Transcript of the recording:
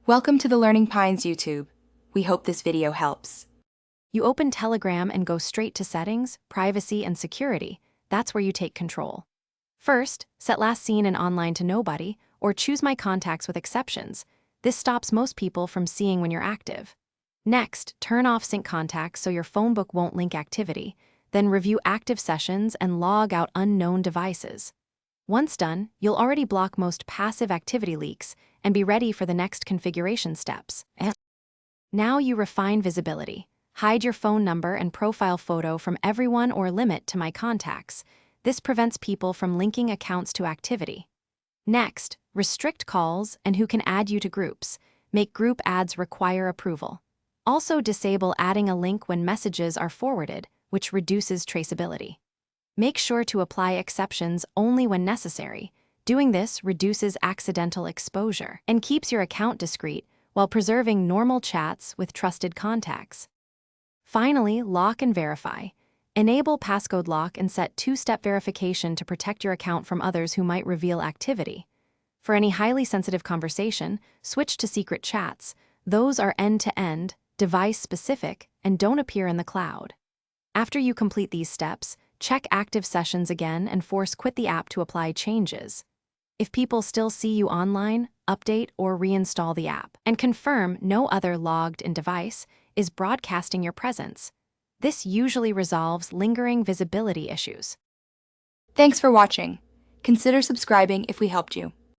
Welcome to the Learning Pines YouTube. We hope this video helps. You open Telegram and go straight to Settings, Privacy, and Security. That's where you take control. First, set last seen in online to nobody, or choose My Contacts with exceptions. This stops most people from seeing when you're active. Next, turn off sync contacts so your phone book won't link activity. Then review active sessions and log out unknown devices. Once done, you'll already block most passive activity leaks and be ready for the next configuration steps. Now you refine visibility. Hide your phone number and profile photo from everyone or limit to My Contacts. This prevents people from linking accounts to activity. Next, restrict calls and who can add you to groups. Make group ads require approval. Also disable adding a link when messages are forwarded, which reduces traceability. Make sure to apply exceptions only when necessary. Doing this reduces accidental exposure and keeps your account discreet while preserving normal chats with trusted contacts. Finally, lock and verify. Enable passcode lock and set two-step verification to protect your account from others who might reveal activity. For any highly sensitive conversation, switch to secret chats. Those are end-to-end, device-specific, and don't appear in the cloud. After you complete these steps, check active sessions again and force quit the app to apply changes. If people still see you online, update or reinstall the app. And confirm no other logged-in device is broadcasting your presence. This usually resolves lingering visibility issues. Thanks for watching. Consider subscribing if we helped you.